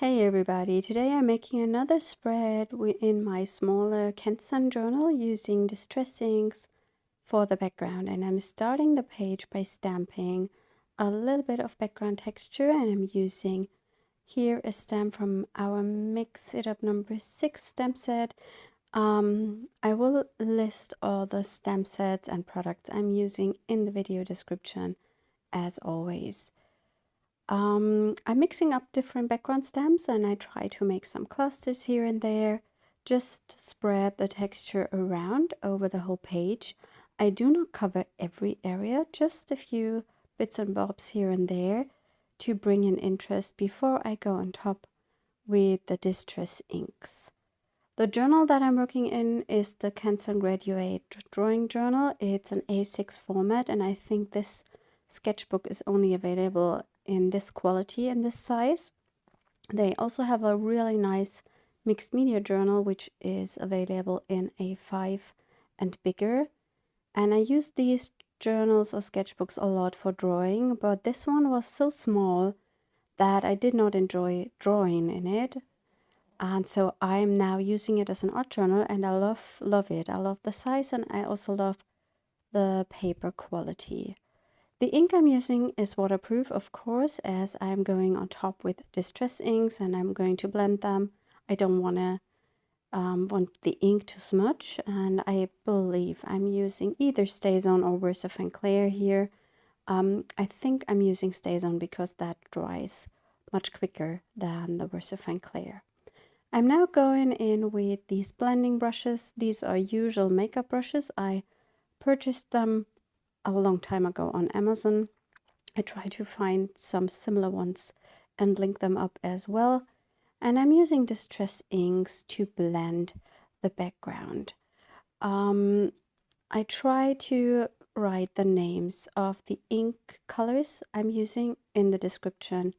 Hey everybody, today I'm making another spread in my smaller Canson journal using Distress Inks for the background, and I'm starting the page by stamping a little bit of background texture, and I'm using here a stamp from our Mix It Up number 6 stamp set. I will list all the stamp sets and products I'm using in the video description as always. I'm mixing up different background stamps and I try to make some clusters here and there, just spread the texture around over the whole page. I do not cover every area, just a few bits and bobs here and there to bring in interest before I go on top with the Distress inks. The journal that I'm working in is the Canson Graduate Drawing Journal. It's an A6 format, and I think this sketchbook is only available in this quality and this size. They also have a really nice mixed media journal, which is available in A5 and bigger. And I use these journals or sketchbooks a lot for drawing, but this one was so small that I did not enjoy drawing in it. And so I'm now using it as an art journal, and I love it. I love the size, and I also love the paper quality. The ink I'm using is waterproof, of course, as I'm going on top with Distress inks and I'm going to blend them. I don't want the ink to smudge, and I believe I'm using either StazOn or Versafin here. I think I'm using StazOn because that dries much quicker than the Versafin. I'm now going in with these blending brushes. These are usual makeup brushes. I purchased them a long time ago on Amazon. I try to find some similar ones and link them up as well. And I'm using Distress inks to blend the background. I try to write the names of the ink colors I'm using in the description.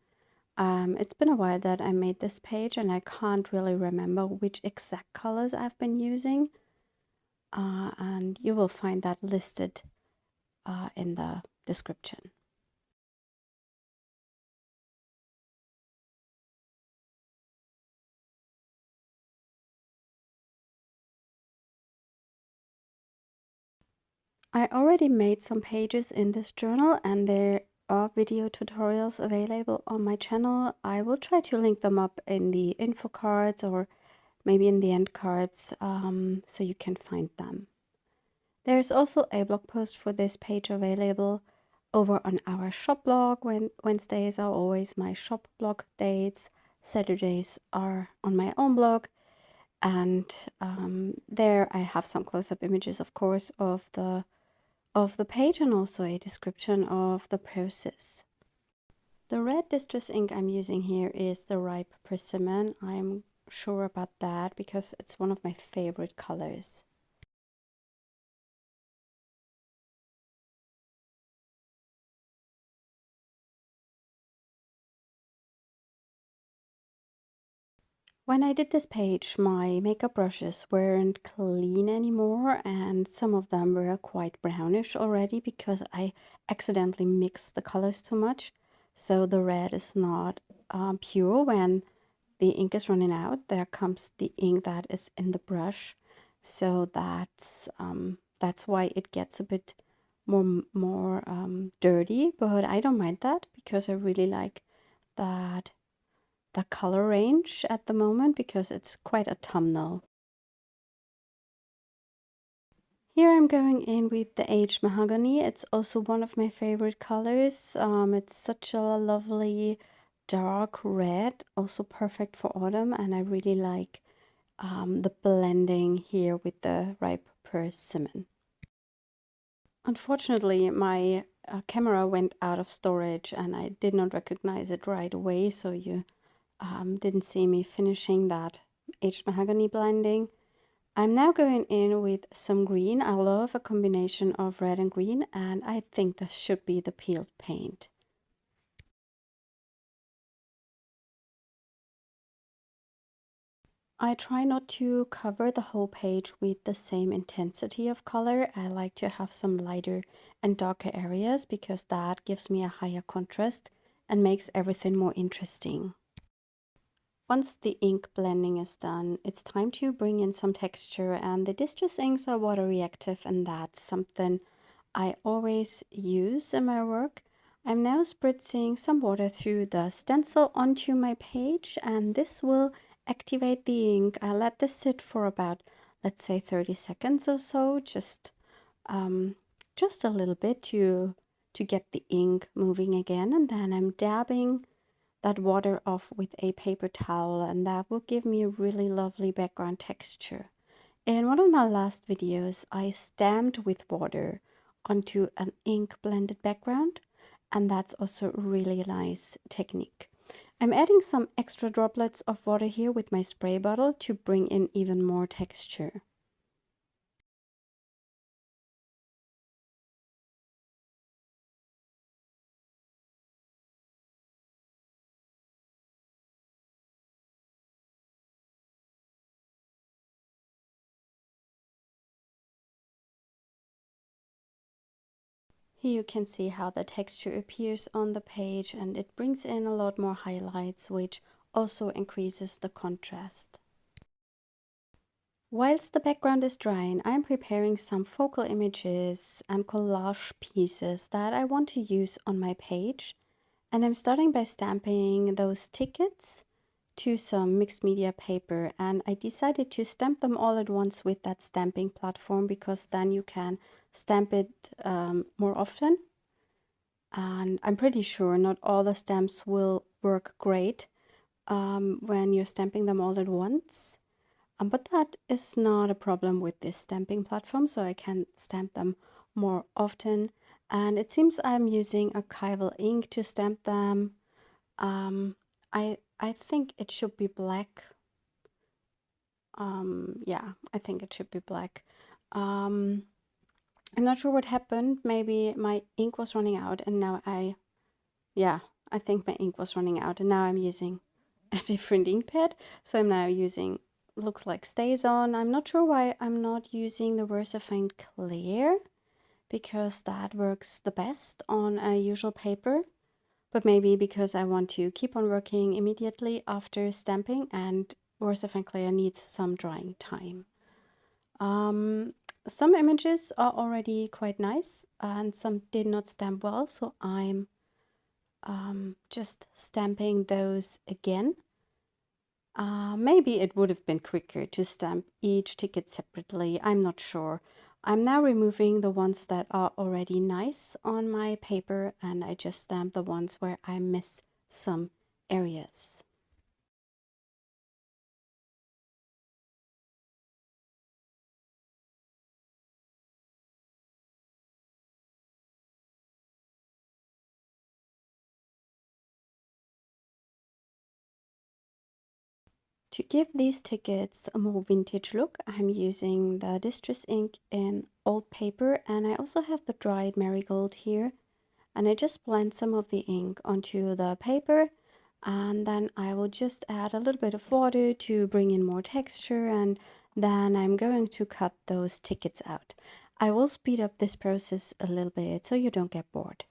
It's been a while that I made this page and I can't really remember which exact colors I've been using. And you will find that listed in the description. I already made some pages in this journal and there are video tutorials available on my channel. I will try to link them up in the info cards or maybe in the end cards so you can find them. There's also a blog post for this page available over on our shop blog. Wednesdays are always my shop blog dates. Saturdays are on my own blog. And there I have some close-up images, of course, of the page and also a description of the process. The red Distress ink I'm using here is the ripe Persimmon. I'm sure about that because it's one of my favorite colors. When I did this page, my makeup brushes weren't clean anymore, and some of them were quite brownish already because I accidentally mixed the colors too much. So the red is not pure. When the ink is running out, there comes the ink that is in the brush. So that's why it gets a bit more dirty, but I don't mind that because I really like that the color range at the moment because it's quite autumnal. Here I'm going in with the aged Mahagony. It's also one of my favorite colors. It's such a lovely dark red, also perfect for autumn, and I really like the blending here with the ripe Persimmon. Unfortunately, my camera went out of storage and I did not recognize it right away, so you didn't see me finishing that aged Mahagony blending. I'm now going in with some green. I love a combination of red and green, and I think this should be the peeled paint. I try not to cover the whole page with the same intensity of color. I like to have some lighter and darker areas because that gives me a higher contrast and makes everything more interesting. once the ink blending is done, it's time to bring in some texture, and the Distress inks are water reactive, and that's something I always use in my work. I'm now spritzing some water through the stencil onto my page, and this will activate the ink. I let this sit for about, let's say, 30 seconds or so, just a little bit to get the ink moving again, and then I'm dabbing that water off with a paper towel, and that will give me a really lovely background texture. In one of my last videos, I stamped with water onto an ink blended background, and that's also a really nice technique. I'm adding some extra droplets of water here with my spray bottle to bring in even more texture. Here you can see how the texture appears on the page, and it brings in a lot more highlights, which also increases the contrast. Whilst the background is drying, I'm preparing some focal images and collage pieces that I want to use on my page. And I'm starting by stamping those tickets to some mixed media paper, and I decided to stamp them all at once with that stamping platform because then you can stamp it more often. And I'm pretty sure not all the stamps will work great when you're stamping them all at once. But that is not a problem with this stamping platform, so I can stamp them more often. And it seems I'm using archival ink to stamp them. I think it should be black. Yeah, I think it should be black. I'm not sure what happened. Maybe my ink was running out, and now I think my ink was running out, and now I'm using a different ink pad. So I'm now using, looks like StazOn. I'm not sure why I'm not using the VersaFine Clear, because that works the best on a usual paper. But maybe because I want to keep on working immediately after stamping, and VersaFine Clear needs some drying time. Some images are already quite nice, and some did not stamp well, so I'm just stamping those again. Maybe it would have been quicker to stamp each ticket separately, I'm not sure. I'm now removing the ones that are already nice on my paper, and I just stamp the ones where I miss some areas. To give these tickets a more vintage look, I'm using the Distress ink in old paper, and I also have the dried Marigold here. And I just blend some of the ink onto the paper, and then I will just add a little bit of water to bring in more texture, and then I'm going to cut those tickets out. I will speed up this process a little bit so you don't get bored.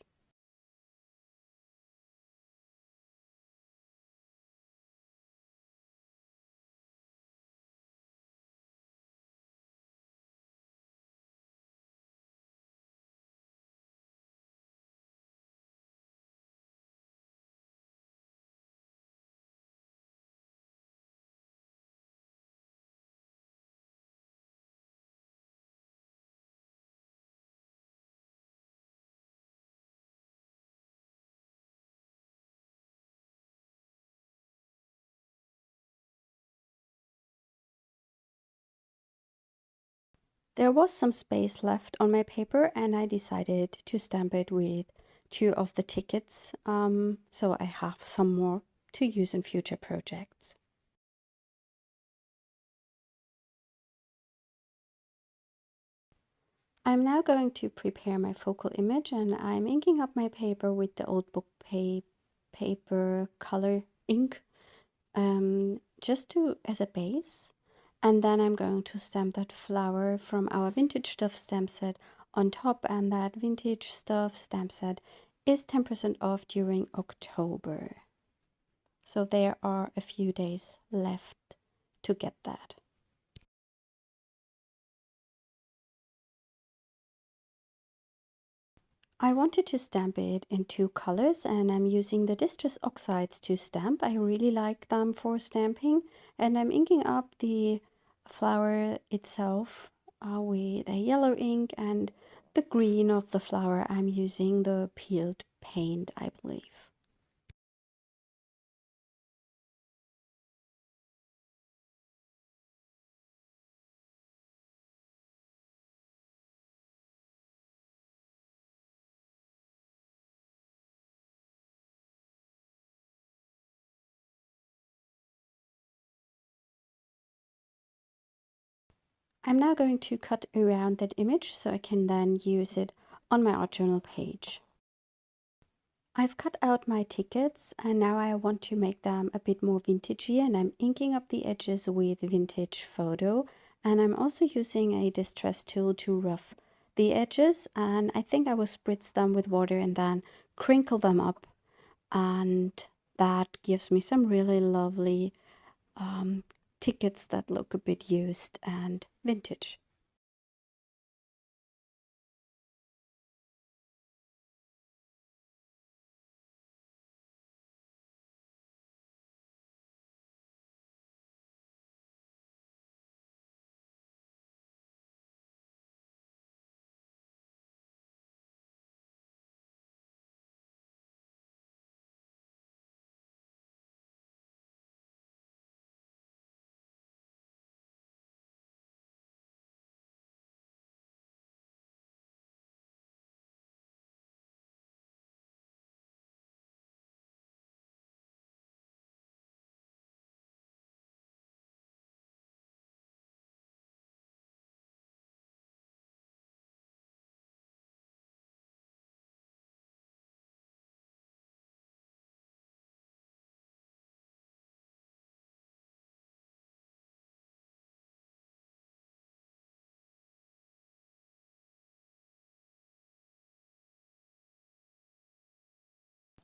There was some space left on my paper, and I decided to stamp it with 2 of the tickets, so I have some more to use in future projects. I'm now going to prepare my focal image, and I'm inking up my paper with the old book paper color ink, just as a base. And then I'm going to stamp that flower from our vintage stuff stamp set on top, and that vintage stuff stamp set is 10% off during October. So there are a few days left to get that. I wanted to stamp it in 2 colors, and I'm using the Distress Oxides to stamp. I really like them for stamping, and I'm inking up the flower itself with a yellow ink, and the green of the flower I'm using the peeled paint, I believe. I'm now going to cut around that image so I can then use it on my art journal page. I've cut out my tickets and now I want to make them a bit more vintagey, and I'm inking up the edges with vintage photo, and I'm also using a distress tool to rough the edges, and I think I will spritz them with water and then crinkle them up, and that gives me some really lovely tickets that look a bit used and vintage.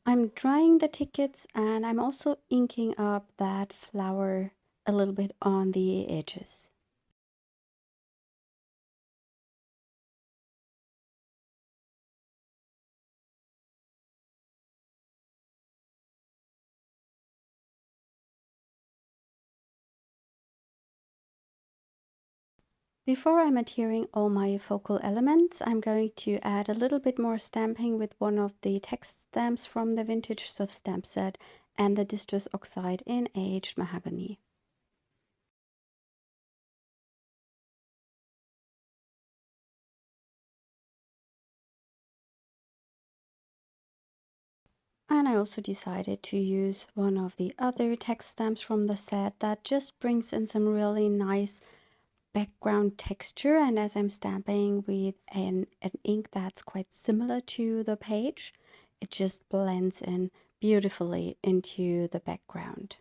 I'm drying the tickets and I'm also inking up that flower a little bit on the edges. Before I'm adhering all my focal elements, I'm going to add a little bit more stamping with one of the text stamps from the Vintage Soft Stamp set and the Distress Oxide in Aged Mahagony. And I also decided to use one of the other text stamps from the set that just brings in some really nice background texture, and as I'm stamping with an ink that's quite similar to the page, it just blends in beautifully into the background.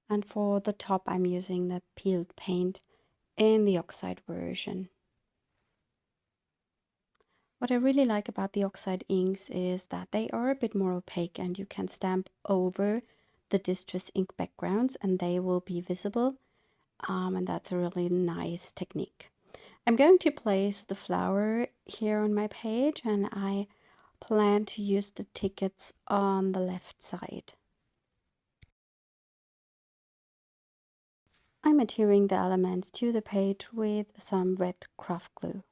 And for the top I'm using the peeled paint in the oxide version. What I really like about the oxide inks is that they are a bit more opaque and you can stamp over the distress ink backgrounds and they will be visible, and that's a really nice technique. I'm going to place the flower here on my page and I plan to use the tickets on the left side. I'm adhering the elements to the page with some red craft glue.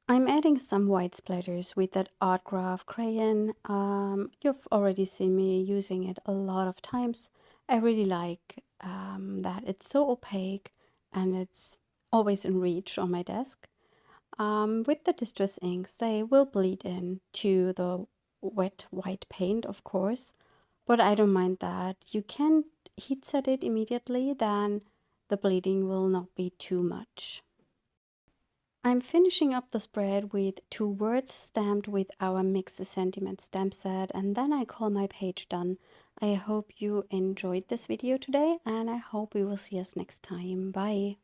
I'm adding some white splatters with that Art Graf crayon. You've already seen me using it a lot of times. I really like that it's so opaque and it's always in reach on my desk. With the Distress inks, they will bleed in to the wet white paint, of course, but I don't mind that. You can heat set it immediately, then the bleeding will not be too much. I'm finishing up the spread with 2 words stamped with our Mix a Sentiment stamp set, and then I call my page done. I hope you enjoyed this video today, and I hope we will see us next time. Bye!